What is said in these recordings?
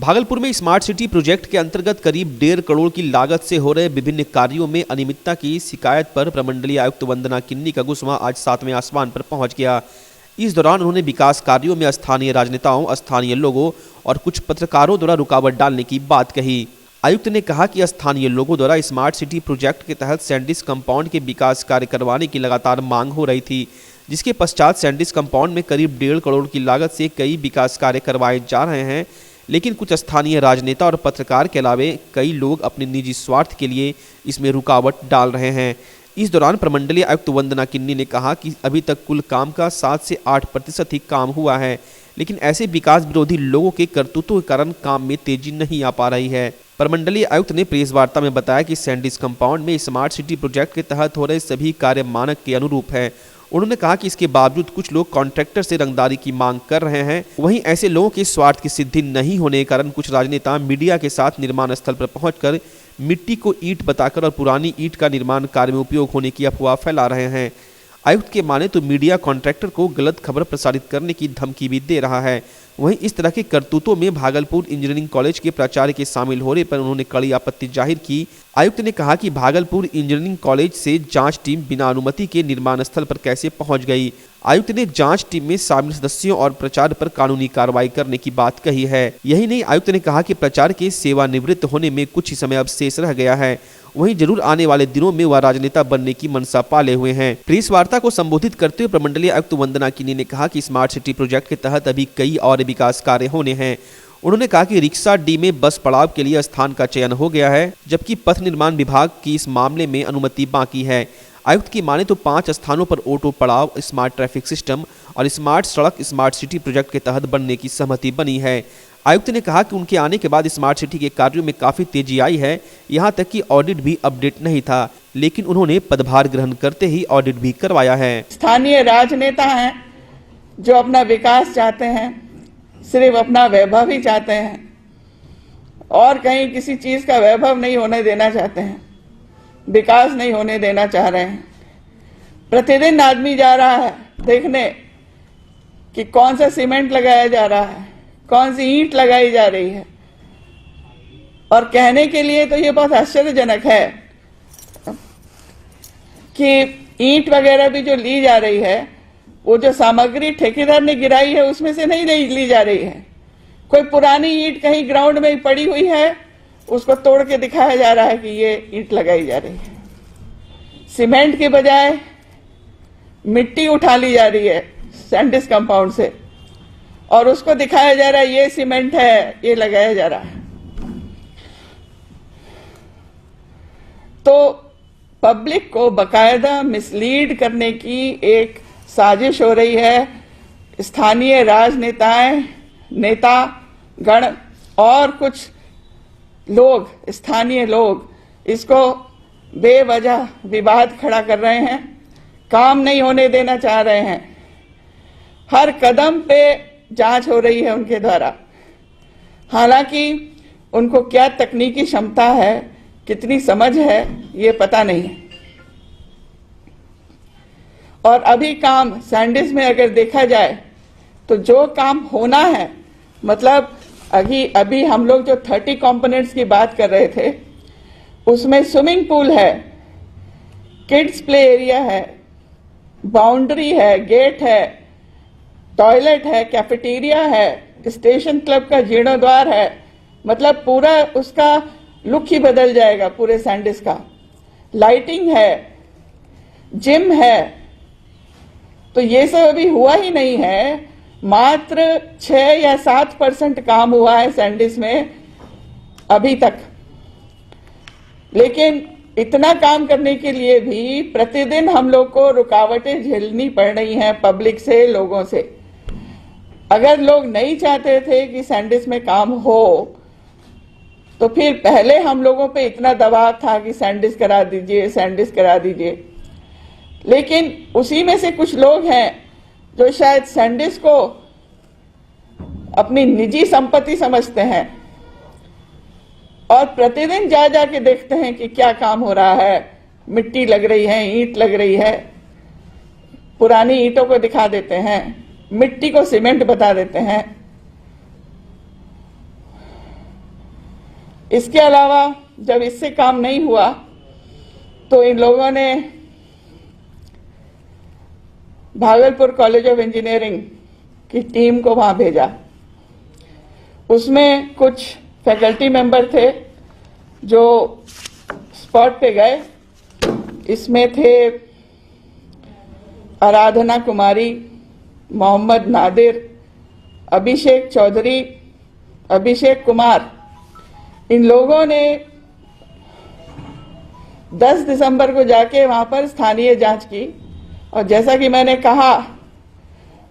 भागलपुर में smart city project के अंतर्गत करीब 1.5 करोड़ की लागत से हो रहे विभिन्न कार्यों में अनियमितता की शिकायत पर प्रमंडलीय आयुक्त वंदना किन्नी का गुस्सा आज 7वें आसमान पर पहुंच गया। इस दौरान उन्होंने विकास कार्यों में स्थानीय राजनेताओं, स्थानीय लोगों और कुछ पत्रकारों द्वारा रुकावट डालने की बात कही। आयुक्त ने कहा कि स्थानीय लोगों द्वारा स्मार्ट सिटी प्रोजेक्ट के तहत सैंडिस कंपाउंड के विकास कार्य करवाने की लगातार मांग हो रही थी, जिसके पश्चात सैंडिस कंपाउंड में करीब 1.5 करोड़ की लागत से कई विकास कार्य करवाए जा रहे हैं, लेकिन कुछ स्थानीय राजनेता और पत्रकार के अलावे कई लोग अपने निजी स्वार्थ के लिए इसमें रुकावट डाल रहे हैं। इस दौरान प्रमंडलीय आयुक्त वंदना किन्नी ने कहा कि अभी तक कुल काम का 7 से 8% ही काम हुआ है, लेकिन ऐसे विकास विरोधी लोगों के करतूतों के कारण काम में तेजी नहीं आ पा रही है। प्रमंडलीय आयुक्त ने प्रेस वार्ता में बताया कि सैंडिस कंपाउंड में स्मार्ट सिटी प्रोजेक्ट के तहत हो रहे सभी कार्य मानक के अनुरूप है। उन्होंने कहा कि इसके बावजूद कुछ लोग कॉन्ट्रैक्टर से रंगदारी की मांग कर रहे हैं। वहीं ऐसे लोगों के स्वार्थ की सिद्धि नहीं होने के कारण कुछ राजनेता मीडिया के साथ निर्माण स्थल पर पहुंचकर मिट्टी को ईंट बताकर और पुरानी ईंट का निर्माण कार्य में उपयोग होने की अफवाह फैला रहे हैं। आयुक्त के माने तो मीडिया कॉन्ट्रैक्टर को गलत खबर प्रसारित करने की धमकी भी दे रहा है। वहीं इस तरह के करतूतों में भागलपुर इंजीनियरिंग कॉलेज के प्राचार्य के शामिल होने पर उन्होंने कड़ी आपत्ति जाहिर की। आयुक्त ने कहा कि भागलपुर इंजीनियरिंग कॉलेज से जांच टीम बिना अनुमति के निर्माण स्थल पर कैसे पहुंच गई। आयुक्त ने जांच टीम में शामिल सदस्यों और प्राचार्य पर कानूनी कार्रवाई करने की बात कही है। यही नहीं, आयुक्त ने कहा कि प्राचार्य के सेवानिवृत्त होने में कुछ ही समय अब शेष रह गया है, वहीं जरूर आने वाले दिनों में वह राजनेता बनने की मंशा पाले हुए हैं। प्रेस वार्ता को संबोधित करते हुए प्रमंडलीय आयुक्त वंदना किन्नी ने कहा कि स्मार्ट सिटी प्रोजेक्ट के तहत अभी कई और विकास कार्य होने हैं। उन्होंने कहा कि रिक्शा डी में बस पड़ाव के लिए स्थान का चयन हो गया है, जबकि पथ निर्माण विभाग की इस मामले में अनुमति बाकी है। आयुक्त की माने तो 5 स्थानों पर ऑटो पड़ाव, स्मार्ट ट्रैफिक सिस्टम और स्मार्ट सड़क स्मार्ट सिटी प्रोजेक्ट के तहत बनने की सहमति बनी है। आयुक्त ने कहा कि उनके आने के बाद स्मार्ट सिटी के कार्यों में काफी तेजी आई है, यहां तक कि ऑडिट भी अपडेट नहीं था, लेकिन उन्होंने पदभार ग्रहण करते ही ऑडिट भी करवाया है। स्थानीय राजनेता हैं जो अपना विकास चाहते हैं, सिर्फ अपना वैभव ही चाहते हैं और कहीं किसी चीज का वैभव नहीं होने देना चाहते हैं, विकास नहीं होने देना चाह रहे हैं। प्रतिदिन आदमी जा रहा है देखने कि कौन सा सीमेंट लगाया जा रहा है, कौन सी ईंट लगाई जा रही है, और कहने के लिए तो ये बहुत आश्चर्यजनक है कि ईंट वगैरह भी जो ली जा रही है, वो जो सामग्री ठेकेदार ने गिराई है उसमें से नहीं ली जा रही है। कोई पुरानी ईंट कहीं ग्राउंड में पड़ी हुई है, उसको तोड़ के दिखाया जा रहा है कि ये ईंट लगाई जा रही है। सीमेंट के बजाय मिट्टी उठा ली जा रही है सैंडिस कंपाउंड से और उसको दिखाया जा रहा है ये सीमेंट है, ये लगाया जा रहा है। तो पब्लिक को बकायदा मिसलीड करने की एक साजिश हो रही है। स्थानीय राजनेताएं, नेता गण और कुछ लोग, स्थानीय लोग इसको बेवजह विवाद खड़ा कर रहे हैं, काम नहीं होने देना चाह रहे हैं। हर कदम पे जांच हो रही है उनके द्वारा, हालांकि उनको क्या तकनीकी क्षमता है, कितनी समझ है, ये पता नहीं है। और अभी काम सैंडिस में अगर देखा जाए तो जो काम होना है, मतलब अभी हम लोग जो 30 कंपोनेंट्स की बात कर रहे थे, उसमें स्विमिंग पूल है, किड्स प्ले एरिया है, बाउंड्री है, गेट है, टॉयलेट है, कैफेटेरिया है, स्टेशन क्लब का जीर्णोद्वार है, मतलब पूरा उसका लुक ही बदल जाएगा पूरे सैंडिस का। लाइटिंग है, जिम है। तो ये सब अभी हुआ ही नहीं है। मात्र 6 या 7% काम हुआ है सैंडिस में अभी तक। लेकिन इतना काम करने के लिए भी प्रतिदिन हम लोग को रुकावटें झेलनी पड़ रही हैं पब्लिक से, लोगों से। अगर लोग नहीं चाहते थे कि सैंडिस में काम हो, तो फिर पहले हम लोगों पे इतना दबाव था कि सैंडिस करा दीजिए, सैंडिस करा दीजिए। लेकिन उसी में से कुछ लोग हैं जो शायद सैंडिस को अपनी निजी संपत्ति समझते हैं और प्रतिदिन जा के देखते हैं कि क्या काम हो रहा है, मिट्टी लग रही है, ईंट लग रही है, पुरानी ईंटों को दिखा देते हैं, मिट्टी को सीमेंट बता देते हैं। इसके अलावा जब इससे काम नहीं हुआ तो इन लोगों ने भागलपुर कॉलेज ऑफ इंजीनियरिंग की टीम को वहां भेजा। उसमें कुछ फैकल्टी मेंबर थे जो स्पॉट पे गए। इसमें थे आराधना कुमारी, मोहम्मद नादिर, अभिषेक चौधरी, अभिषेक कुमार। इन लोगों ने 10 दिसंबर को जाके वहां पर स्थानीय जांच की और जैसा कि मैंने कहा,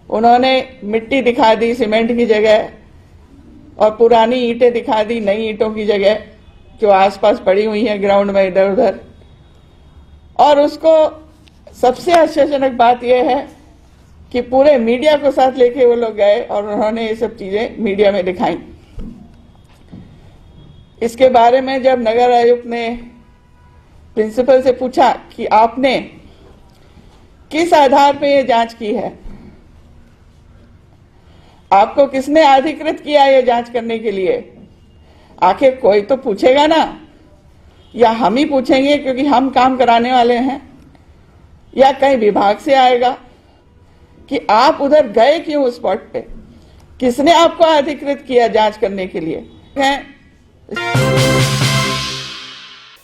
उन्होंने मिट्टी दिखा दी सीमेंट की जगह और पुरानी ईंटें दिखा दी नई ईंटों की जगह जो आसपास पड़ी हुई हैं ग्राउंड में इधर उधर। और उसको सबसे आश्चर्यजनक बात यह है कि पूरे मीडिया को साथ लेके वो लोग गए और उन्होंने ये सब चीजें मीडिया में दिखाई। इसके बारे में जब नगर आयुक्त ने प्रिंसिपल से पूछा कि आपने किस आधार पे ये जांच की है, आपको किसने अधिकृत किया ये जांच करने के लिए, आखिर कोई तो पूछेगा ना, या हम ही पूछेंगे क्योंकि हम काम कराने वाले हैं, या कहीं विभाग से आएगा कि आप उधर गए क्यों उस स्पॉट पे, किसने आपको अधिकृत किया जांच करने के लिए है।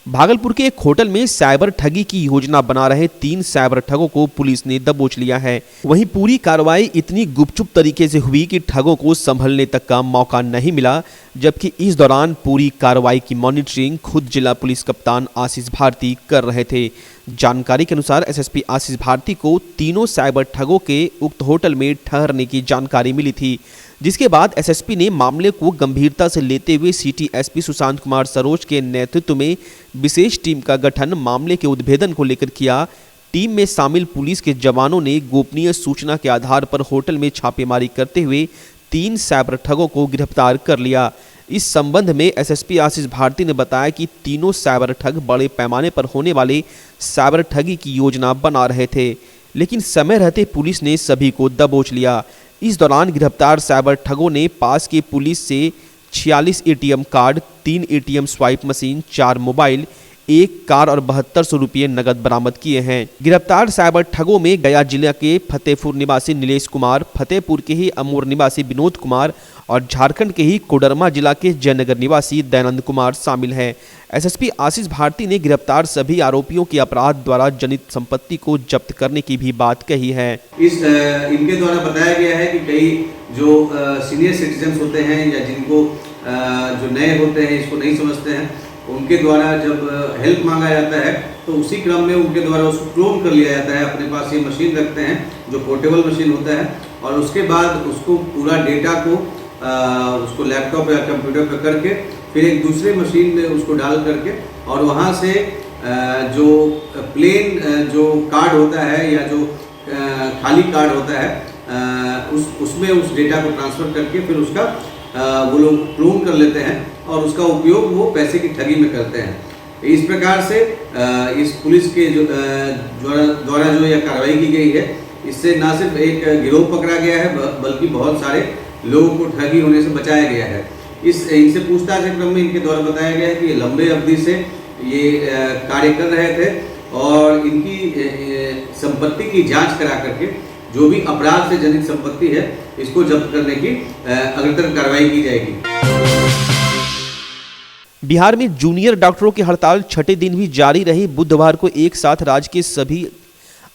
भागलपुर के एक होटल में साइबर ठगी की योजना बना रहे 3 साइबर ठगों को पुलिस ने दबोच लिया है। वहीं पूरी कार्रवाई इतनी गुपचुप तरीके से हुई कि ठगों को संभलने तक का मौका नहीं मिला, जबकि इस दौरान पूरी कार्रवाई की मॉनिटरिंग खुद जिला पुलिस कप्तान आशीष भारती कर रहे थे। जानकारी के अनुसार एसएसपी आशीष भारती को तीनों साइबर ठगों के उक्त होटल में ठहरने की जानकारी मिली थी, जिसके बाद एसएसपी ने मामले को गंभीरता से लेते हुए सिटी एसपी सुशांत कुमार सरोज के नेतृत्व में विशेष टीम का गठन मामले के उद्भेदन को लेकर किया। टीम में शामिल पुलिस के जवानों ने गोपनीय सूचना के आधार पर होटल में छापेमारी करते हुए 3 साइबर ठगों को गिरफ्तार कर लिया। इस संबंध में एसएसपी आशीष भारती ने बताया कि तीनों साइबर ठग बड़े पैमाने पर होने वाले साइबर ठगी की योजना बना रहे थे, लेकिन समय रहते पुलिस ने सभी को दबोच लिया। इस दौरान गिरफ्तार साइबर ठगों ने पास के पुलिस से 46 ATM card, 3 ATM swipe machine, 4 mobile, 1 car और 7200 रुपये नगद बरामद किए हैं। गिरफ्तार साइबर ठगों में गया जिले के फतेहपुर निवासी नीलेश कुमार, फतेहपुर के ही अमूर निवासी विनोद कुमार और झारखंड के ही कोडरमा जिला के जयनगर निवासी दयानंद कुमार शामिल हैं। एसएसपी आशीष भारती ने गिरफ्तार सभी आरोपियों की अपराध द्वारा जनित संपत्ति को जब्त करने की भी बात कही है। इनके द्वारा बताया गया है कि कई जो सीनियर सिटीजन्स होते हैं या जिनको जो नए होते हैं इसको नहीं समझते हैं, उनके द्वारा जब हेल्प मांगा जाता है तो उसी क्रम में उनके द्वारा उसको क्लोन कर लिया जाता है। अपने पास ये मशीन रखते हैं जो पोर्टेबल मशीन होता है और उसके बाद उसको पूरा डेटा को उसको लैपटॉप या कंप्यूटर पर करके फिर एक दूसरे मशीन में उसको डाल करके और वहाँ से जो प्लेन जो कार्ड होता है या जो खाली कार्ड होता है उसमें उस डेटा को ट्रांसफ़र करके फिर उसका वो लोग क्लोन कर लेते हैं और उसका उपयोग वो पैसे की ठगी में करते हैं। इस प्रकार से इस पुलिस के जो द्वारा जो यह कार्रवाई की गई है, इससे न सिर्फ एक गिरोह पकड़ा गया है बल्कि बहुत सारे लोगों को ठगी होने से बचाया गया है। इनसे पूछताछ के क्रम में इनके द्वारा बताया गया है कि ये लंबे अवधि से ये कार्य कर रहे थे और इनकी संपत्ति की जांच करा करके जो भी अपराध से जनित संपत्ति है इसको जब्त करने की अग्रतर कार्रवाई की जाएगी। बिहार में जूनियर डॉक्टरों की हड़ताल छठे दिन भी जारी रही। बुधवार को एक साथ राज्य के सभी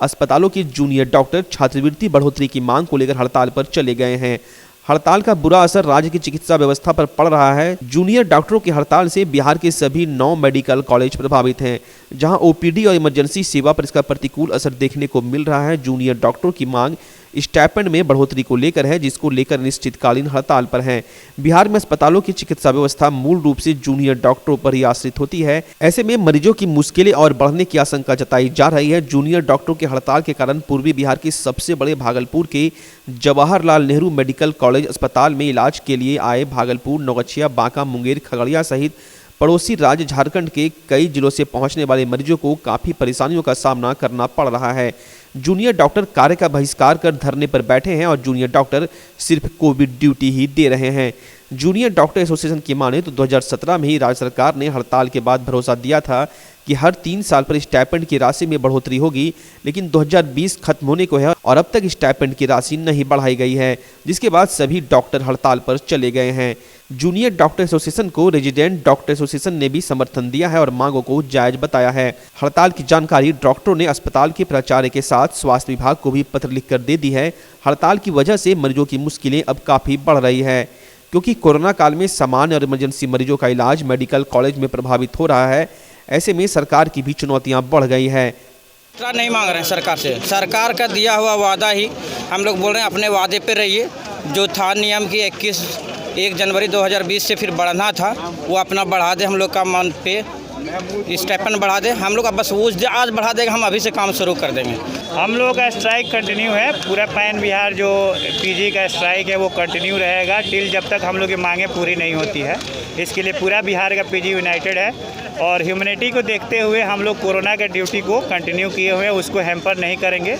अस्पतालों के जूनियर डॉक्टर छात्रवृत्ति बढ़ोतरी की मांग को लेकर हड़ताल पर चले गए हैं। हड़ताल का बुरा असर राज्य की चिकित्सा व्यवस्था पर पड़ रहा है। जूनियर डॉक्टरों की हड़ताल से बिहार के सभी 9 मेडिकल कॉलेज प्रभावित हैं, जहां ओपीडी और इमरजेंसी सेवा पर इसका प्रतिकूल असर देखने को मिल रहा है। जूनियर डॉक्टरों की मांग स्टाइपेंड में बढ़ोतरी को लेकर है, जिसको लेकर अनिश्चितकालीन हड़ताल पर हैं। बिहार में अस्पतालों की चिकित्सा व्यवस्था मूल रूप से जूनियर डॉक्टरों पर ही आश्रित होती है। ऐसे में मरीजों की मुश्किलें और बढ़ने की आशंका जताई जा रही है। जूनियर डॉक्टरों की हड़ताल के कारण पूर्वी बिहार के सबसे बड़े भागलपुर के जवाहरलाल नेहरू मेडिकल कॉलेज अस्पताल में इलाज के लिए आए भागलपुर, नौगछिया, बांका, मुंगेर, खगड़िया सहित पड़ोसी राज्य झारखंड के कई जिलों से पहुंचने वाले मरीजों को काफ़ी परेशानियों का सामना करना पड़ रहा है। जूनियर डॉक्टर कार्य का बहिष्कार कर धरने पर बैठे हैं और जूनियर डॉक्टर सिर्फ कोविड ड्यूटी ही दे रहे हैं। जूनियर डॉक्टर एसोसिएशन की माने तो 2017 में ही राज्य सरकार ने हड़ताल के बाद भरोसा दिया था कि हर 3 साल पर स्टाइपेंड की राशि में बढ़ोतरी होगी, लेकिन 2020 खत्म होने को है और अब तक स्टाइपेंड की राशि नहीं बढ़ाई गई है, जिसके बाद सभी डॉक्टर हड़ताल पर चले गए हैं। जूनियर डॉक्टर एसोसिएशन को रेजिडेंट डॉक्टर एसोसिएशन ने भी समर्थन दिया है और मांगों को जायज बताया है। हड़ताल की जानकारी डॉक्टरों ने अस्पताल के प्राचार्य के साथ स्वास्थ्य विभाग को भी पत्र लिखकर दे दी है। हड़ताल की वजह से मरीजों की मुश्किलें अब काफ़ी बढ़ रही है, क्योंकि कोरोना काल में सामान्य और इमरजेंसी मरीजों का इलाज मेडिकल कॉलेज में प्रभावित हो रहा है। ऐसे में सरकार की भी चुनौतियां बढ़ गई है। नहीं मांग रहे हैं सरकार से, सरकार का दिया हुआ वादा ही हम लोग बोल रहे हैं, अपने वादे पे रहिए। जो था नियम की 1 जनवरी 2020 से फिर बढ़ना था, वो अपना बढ़ा दे, हम लोग का मन पे स्टाइपेंड बढ़ा दे। हम लोग अब बस वो आज बढ़ा देगा, हम अभी से काम शुरू कर देंगे। हम लोग का स्ट्राइक कंटिन्यू है, पूरा पैन बिहार जो पीजी का स्ट्राइक है वो कंटिन्यू रहेगा टिल जब तक हम लोग की मांगें पूरी नहीं होती है। इसके लिए पूरा बिहार का पीजी यूनाइटेड है और ह्यूमैनिटी को देखते हुए हम लोग कोरोना के ड्यूटी को कंटिन्यू किए हुए हैं, उसको हैम्पर नहीं करेंगे।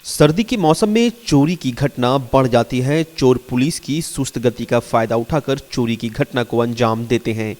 सर्दी के मौसम में चोरी की घटना बढ़ जाती है। चोर पुलिस की सुस्त गति का फायदा उठाकर चोरी की घटना को अंजाम देते हैं,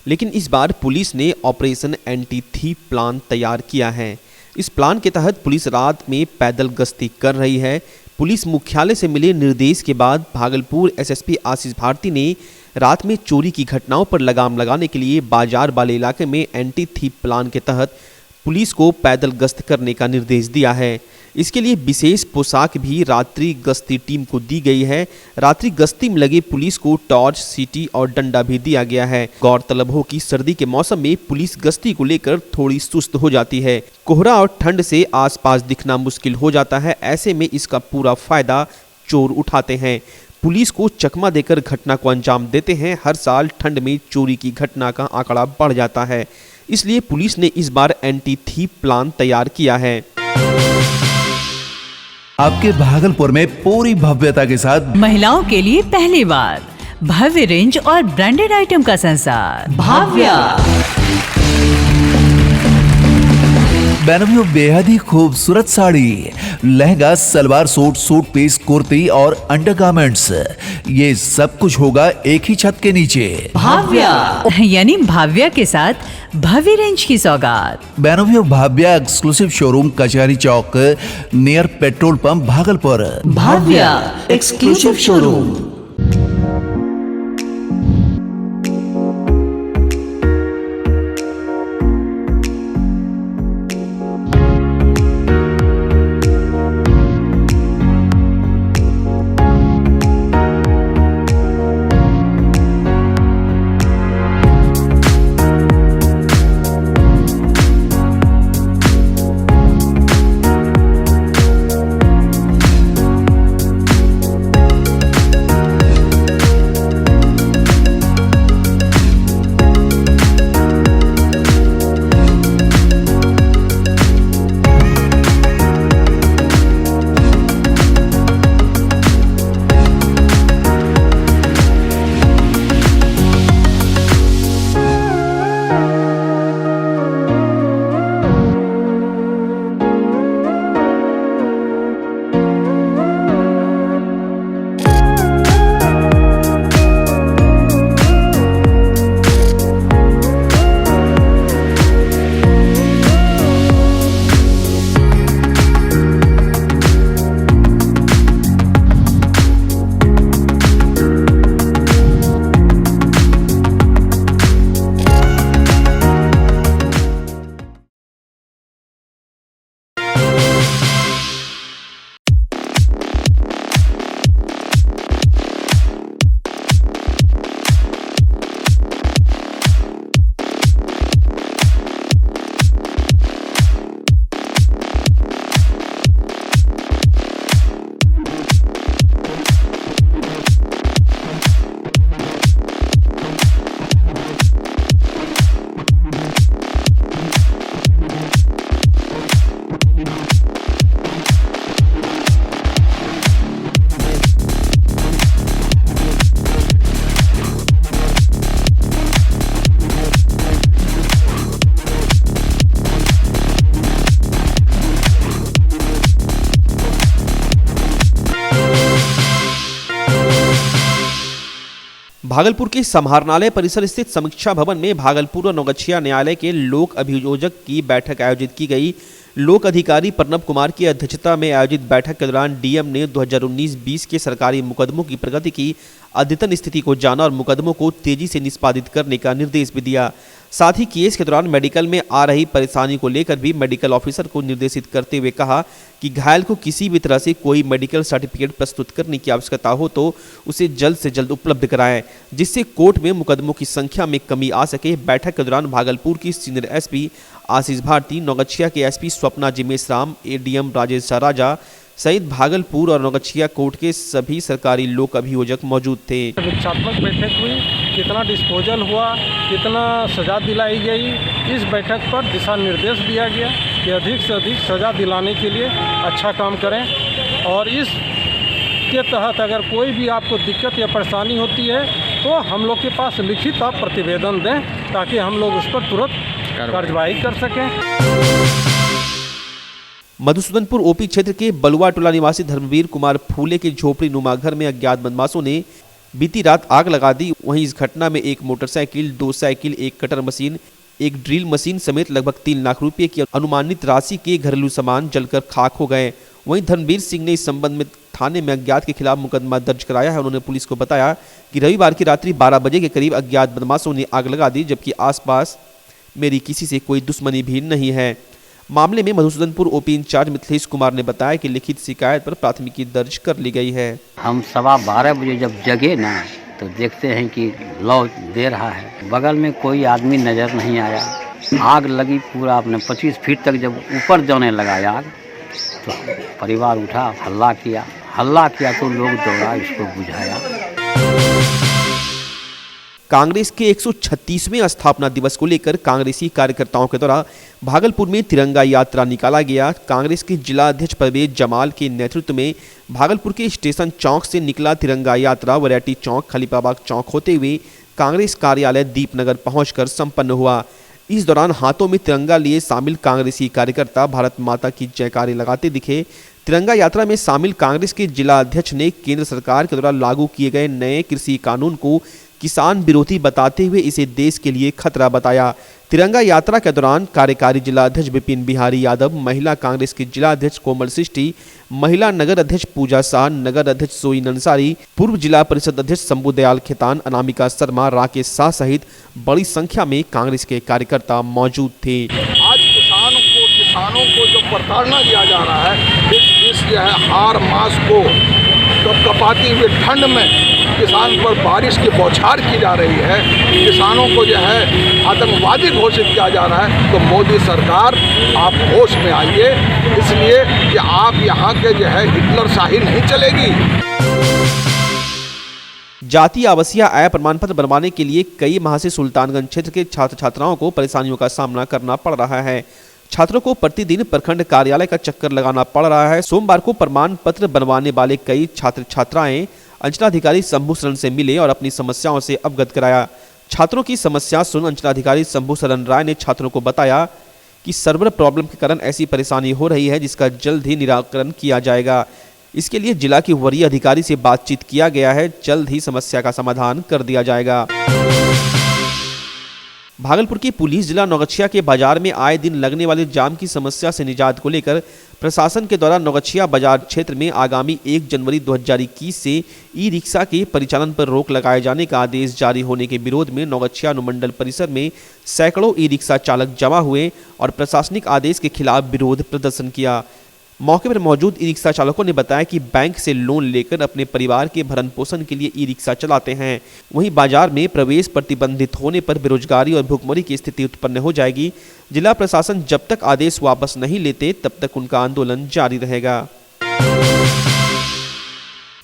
लेकिन इस बार पुलिस ने ऑपरेशन एंटी थीफ प्लान तैयार किया है। इस प्लान के तहत पुलिस रात में पैदल गश्ती कर रही है। पुलिस मुख्यालय से मिले निर्देश के बाद भागलपुर एसएसपी आशीष भारती ने रात में चोरी की घटनाओं पर लगाम लगाने के लिए बाजार वाले इलाके में एंटी थीफ प्लान के तहत पुलिस को पैदल गश्त करने का निर्देश दिया है। इसके लिए विशेष पोशाक भी रात्रि गश्ती टीम को दी गई है। रात्रि गश्ती में लगे पुलिस को टॉर्च, सीटी और डंडा भी दिया गया है। गौरतलब हो कि सर्दी के मौसम में पुलिस गश्ती को लेकर थोड़ी सुस्त हो जाती है। कोहरा और ठंड से आसपास दिखना मुश्किल हो जाता है। ऐसे में इसका पूरा फायदा चोर उठाते हैं। पुलिस को चकमा देकर घटना को अंजाम देते हैं। हर साल ठंड में चोरी की घटना का आंकड़ा बढ़ जाता है, इसलिए पुलिस ने इस बार एंटी थीफ प्लान तैयार किया है। आपके भागलपुर में पूरी भव्यता के साथ महिलाओं के लिए पहली बार भव्य रेंज और ब्रांडेड आइटम का संसार भाव्या। बेनवियो बेहद ही खूबसूरत sari, lehenga, salwar suit, suit piece, kurti और अंडरगारमेंट्स, ये सब कुछ होगा एक ही छत के नीचे। भाव्या यानी भाव्या के साथ भव्य रेंज की सौगात। बेनवियो Bhavya exclusive showroom Kachahari Chowk near petrol pump Bhagalpur. Bhavya exclusive showroom. Bhagalpur के समाहरणालय परिसर स्थित समीक्षा भवन में भागलपुर और नौगछिया न्यायालय के लोक अभियोजक की बैठक आयोजित की गई। लोक अधिकारी प्रणब कुमार की अध्यक्षता में आयोजित बैठक के दौरान डीएम ने 2019-20 के सरकारी मुकदमों की प्रगति की अद्यतन स्थिति को जाना और मुकदमों को तेजी से निष्पादित करने का निर्देश भी दिया। साथ ही केस के दौरान मेडिकल में आ रही परेशानी को लेकर भी मेडिकल ऑफिसर को निर्देशित करते हुए कहा कि घायल को किसी भी तरह से कोई मेडिकल सर्टिफिकेट प्रस्तुत करने की आवश्यकता हो तो उसे जल्द से जल्द उपलब्ध कराएं, जिससे कोर्ट में मुकदमों की संख्या में कमी आ सके। बैठक के दौरान भागलपुर की सीनियर एसपी आशीष भारती, नौगछिया के एसपी स्वप्ना जिमेश राम, एडीएम राजेश राजा सहित भागलपुर और नौगछिया कोर्ट के सभी सरकारी लोक अभियोजक मौजूद थे। समीक्षात्मक बैठक हुई, कितना डिस्पोजल हुआ, कितना सजा दिलाई गई, इस बैठक पर दिशा निर्देश दिया गया कि अधिक से अधिक सजा दिलाने के लिए अच्छा काम करें और इस के तहत अगर कोई भी आपको दिक्कत या परेशानी होती है तो हम लोग के पास लिखित आप प्रतिवेदन दें ताकि हम लोग उस पर तुरंत कार्रवाई कर सकें। मधुसूदनपुर ओपी क्षेत्र के बलुआ टोला निवासी धर्मवीर कुमार फूले के झोपड़ी नुमा घर में अज्ञात बदमाशों ने बीती रात आग लगा दी। वहीं इस घटना में एक मोटरसाइकिल, 2 साइकिल, एक कटर मशीन, एक ड्रिल मशीन समेत लगभग 3 लाख रुपए की अनुमानित राशि के घरेलू सामान जलकर खाक हो गए। वहीं धर्मवीर सिंह ने इस संबंध में थाने में अज्ञात के खिलाफ मुकदमा दर्ज कराया है। उन्होंने पुलिस को बताया कि रविवार की रात्रि 12 बजे के करीब अज्ञात बदमाशों ने आग लगा दी, जबकि आसपास मेरी किसी से कोई दुश्मनी भी नहीं है। मामले में मधुसूदनपुर ओपी इंचार्ज मिथिलेश कुमार ने बताया कि लिखित शिकायत पर प्राथमिकी दर्ज कर ली गई है। हम 12:15 बजे जब जगे ना तो देखते हैं कि लौ दे रहा है, बगल में कोई आदमी नज़र नहीं आया। आग लगी पूरा अपने 25 फीट तक जब ऊपर जाने लगा आग तो परिवार उठा, हल्ला किया तो लोग दौड़ा इसको बुझाया। कांग्रेस के 136वें स्थापना दिवस को लेकर कांग्रेसी कार्यकर्ताओं के द्वारा भागलपुर में तिरंगा यात्रा निकाला गया। कांग्रेस के जिला अध्यक्ष परवेज जमाल के नेतृत्व में भागलपुर के स्टेशन चौक से निकला तिरंगा यात्रा वैरायटी चौक, खलीफाबाग चौक होते हुए कांग्रेस कार्यालय दीपनगर पहुंचकर संपन्न हुआ। इस दौरान हाथों में तिरंगा लिए शामिल कांग्रेसी कार्यकर्ता भारत माता की जयकारे लगाते दिखे। तिरंगा यात्रा में शामिल कांग्रेस के जिला अध्यक्ष ने केंद्र सरकार के द्वारा लागू किए गए नए कृषि कानून को किसान विरोधी बताते हुए इसे देश के लिए खतरा बताया। तिरंगा यात्रा के दौरान कार्यकारी जिला अध्यक्ष विपिन बिहारी यादव, महिला कांग्रेस के जिला अध्यक्ष कोमल सृष्टि, महिला नगर अध्यक्ष पूजा शाह, नगर अध्यक्ष सोइन अंसारी, पूर्व जिला परिषद अध्यक्ष शंभू दयाल खेतान, अनामिका शर्मा, राकेश शाह सहित बड़ी संख्या में कांग्रेस के कार्यकर्ता मौजूद थे। आज किसानों को जो प्रताड़ना दिया जा रहा है, इस जो है हार मास को कपाती हुई ठंड में किसान पर बारिश की बौछार की जा रही है, किसानों को जो है आतंकवादी घोषित किया जा रहा है, तो मोदी सरकार आप होश में आइए, इसलिए कि आप यहाँ के जो है हिटलर शाही नहीं चलेगी। जातीय आवासीय आय प्रमाण पत्र बनवाने के लिए कई माह से सुल्तानगंज क्षेत्र के छात्र छात्राओं को परेशानियों का सामना करना पड़ रहा है। छात्रों को प्रतिदिन प्रखंड कार्यालय का चक्कर लगाना पड़ रहा है। सोमवार को प्रमाण पत्र बनवाने वाले कई छात्र छात्राएं अंचलाधिकारी शंभू शरण से मिले और अपनी समस्याओं से अवगत कराया। छात्रों की समस्या सुन अंचलाधिकारी शंभू शरण राय ने छात्रों को बताया कि सर्वर प्रॉब्लम के कारण ऐसी परेशानी हो रही है, जिसका जल्द ही निराकरण किया जाएगा। इसके लिए जिला के वरीय अधिकारी से बातचीत किया गया है, जल्द ही समस्या का समाधान कर दिया जाएगा। भागलपुर की पुलिस जिला नौगछिया के बाजार में आए दिन लगने वाले जाम की समस्या से निजात को लेकर प्रशासन के द्वारा नौगछिया बाजार क्षेत्र में आगामी 1 जनवरी 2021 से ई रिक्शा के परिचालन पर रोक लगाए जाने का आदेश जारी होने के विरोध में नौगछिया अनुमंडल परिसर में सैकड़ों ई रिक्शा चालक जमा हुए और प्रशासनिक आदेश के खिलाफ विरोध प्रदर्शन किया। मौके पर मौजूद ई रिक्शा चालकों ने बताया कि बैंक से लोन लेकर अपने परिवार के भरण पोषण के लिए ई रिक्शा चलाते हैं। वहीं बाजार में प्रवेश प्रतिबंधित होने पर बेरोजगारी और भुखमरी की स्थिति उत्पन्न हो जाएगी। जिला प्रशासन जब तक आदेश वापस नहीं लेते तब तक उनका आंदोलन जारी रहेगा।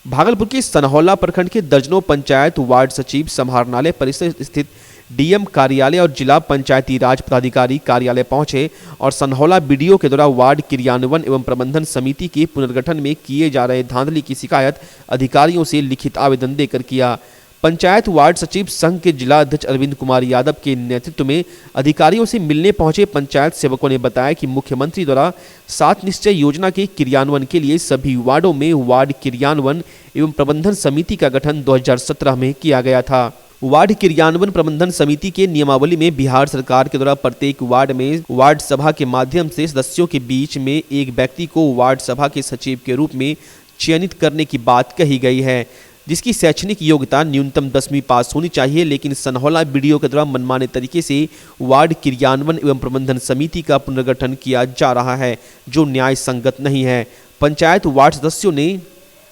भागलपुर के सनहौला प्रखंड के दर्जनों पंचायत वार्ड सचिव समाहरणालय परिसर स्थित डीएम कार्यालय और जिला पंचायती राज पदाधिकारी कार्यालय पहुंचे और सनहौला बीडीओ के द्वारा वार्ड क्रियान्वयन एवं प्रबंधन समिति के पुनर्गठन में किए जा रहे धांधली की शिकायत अधिकारियों से लिखित आवेदन देकर किया। पंचायत वार्ड सचिव संघ के जिला अध्यक्ष अरविंद कुमार यादव के नेतृत्व में अधिकारियों से मिलने पहुंचे पंचायत सेवकों ने बताया कि मुख्यमंत्री द्वारा 7 निश्चय योजना के क्रियान्वयन के लिए सभी वार्डों में वार्ड क्रियान्वयन एवं प्रबंधन समिति का गठन 2017 में किया गया था। वार्ड क्रियान्वयन प्रबंधन समिति के नियमावली में बिहार सरकार के द्वारा प्रत्येक वार्ड में वार्ड सभा के माध्यम से सदस्यों के बीच में एक व्यक्ति को वार्ड सभा के सचिव के रूप में चयनित करने की बात कही गई है, जिसकी शैक्षणिक योग्यता न्यूनतम 10वीं पास होनी चाहिए। लेकिन सनहौला बीडीओ के द्वारा मनमाने तरीके से वार्ड क्रियान्वयन एवं प्रबंधन समिति का पुनर्गठन किया जा रहा है, जो न्याय संगत नहीं है। पंचायत वार्ड सदस्यों ने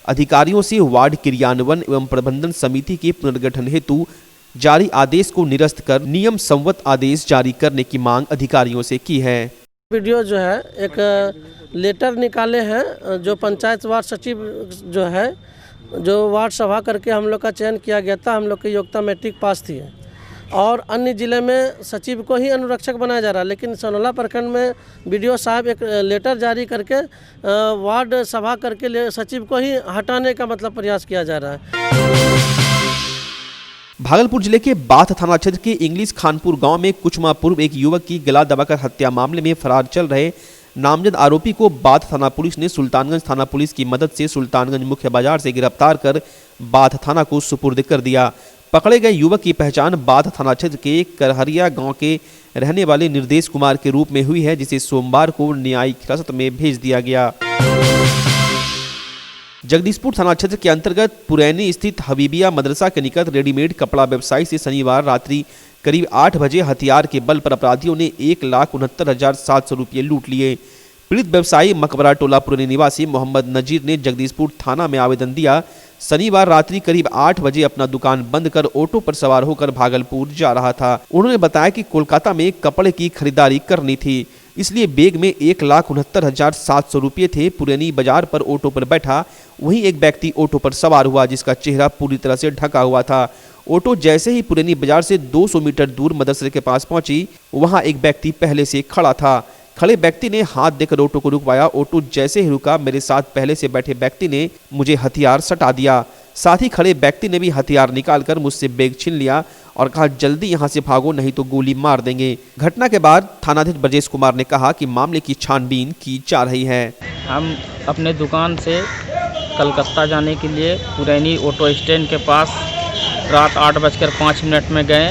अधिकारियों से वार्ड क्रियान्वयन एवं प्रबंधन समिति के पुनर्गठन हेतु जारी आदेश को निरस्त कर नियम संवत आदेश जारी करने की मांग अधिकारियों से की है। वीडियो जो है एक लेटर निकाले हैं, जो पंचायत वार्ड सचिव जो है, जो वार्ड सभा करके हम लोग का चयन किया गया था, हम लोग की योग्यता मैट्रिक पास थी और अन्य जिले में सचिव को ही अनुरक्षक बनाया जा रहा है। लेकिन सनहौला प्रखंड में बीडीओ साहब एक लेटर जारी करके वार्ड सभा करके सचिव को ही हटाने का मतलब प्रयास किया जा रहा है। भागलपुर जिले के बाथ थाना क्षेत्र के इंग्लिश खानपुर गांव में कुछ माह पूर्व एक युवक की गला दबाकर हत्या मामले में फरार चल रहे नामजद आरोपी को बाथ थाना पुलिस ने सुल्तानगंज थाना पुलिस की मदद से सुल्तानगंज मुख्य बाजार से गिरफ्तार कर बाथ थाना को सुपुर्द कर दिया। पकड़े गए युवक की पहचान बाथ थाना क्षेत्र के करहरिया गांव के रहने वाले निर्देश कुमार के रूप में हुई है, जिसे सोमवार को न्यायिक हिरासत में भेज दिया गया। जगदीशपुर थाना क्षेत्र के अंतर्गत पुरैनी स्थित हबीबिया मदरसा के निकट रेडीमेड कपड़ा व्यवसायी से शनिवार रात्रि करीब 8 बजे हथियार के बल पर अपराधियों ने 1,69,700 रुपये लूट लिए। पीड़ित व्यवसायी मकबरा टोला पुरैनी निवासी मोहम्मद नजीर ने जगदीशपुर थाना में आवेदन दिया। शनिवार रात्रि करीब 8 बजे अपना दुकान बंद कर ऑटो पर सवार होकर भागलपुर जा रहा था। उन्होंने बताया कि कोलकाता में कपड़े की खरीदारी करनी थी, इसलिए बैग में 1,69,700 रुपये थे। पुरैनी बाजार पर ऑटो पर बैठा वहीं एक व्यक्ति ऑटो पर सवार हुआ, जिसका चेहरा पूरी तरह से ढका हुआ था। ऑटो जैसे ही पुरैनी बाजार से 200 मीटर दूर मदरसे के पास पहुंची, वहां एक व्यक्ति पहले से खड़ा था। खड़े व्यक्ति ने हाथ देकर ऑटो को रुकवाया। ऑटो जैसे ही रुका, मेरे साथ पहले से बैठे व्यक्ति ने मुझे हथियार सटा दिया। साथ ही खड़े व्यक्ति ने भी हथियार निकालकर मुझसे बैग छीन लिया और कहा, जल्दी यहाँ से भागो नहीं तो गोली मार देंगे। घटना के बाद थानाध्यक्ष ब्रजेश कुमार ने कहा कि मामले की छानबीन की जा रही है। हम अपने दुकान से कलकत्ता जाने के लिए पुरैनी ऑटो स्टैंड के पास रात 8:05 में गए।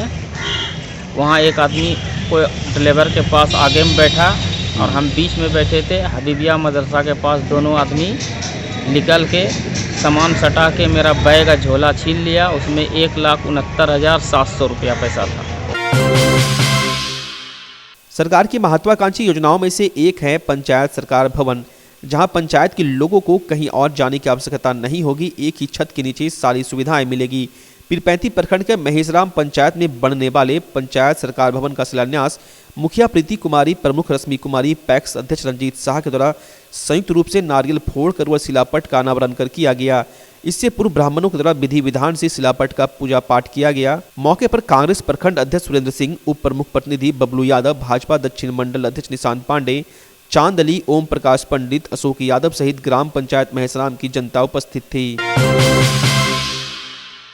वहाँ एक आदमी को ड्राइवर के पास आगे में बैठा और हम बीच में बैठे थे। हबीबिया मदरसा के पास दोनों आदमी निकल के सामान सटा के मेरा बैग का झोला छीन लिया। उसमें 1,69,700 रुपया पैसा था। सरकार की महत्वाकांक्षी योजनाओं में से एक है पंचायत सरकार भवन, जहां पंचायत के लोगों को कहीं और जाने की आवश्यकता नहीं होगी। एक ही छत के नीचे सारी सुविधाएं मिलेगी। पीरपैंती प्रखंड के महेशराम पंचायत में बनने वाले पंचायत सरकार भवन का शिलान्यास मुखिया प्रीति कुमारी, प्रमुख रश्मि कुमारी, पैक्स अध्यक्ष रंजीत शाह के द्वारा संयुक्त रूप से नारियल फोड़कर व शिलापट का अनावरण कर किया गया। इससे पूर्व ब्राह्मणों के द्वारा विधि विधान से शिलापट का पूजा पाठ किया गया। मौके पर कांग्रेस प्रखंड अध्यक्ष सुरेंद्र सिंह, उप प्रमुख प्रतिनिधि बबलू यादव, भाजपा दक्षिण मंडल अध्यक्ष निशांत पांडे, चांद अली, ओम प्रकाश पंडित, अशोक यादव सहित ग्राम पंचायत महेशराम की जनता उपस्थित थी।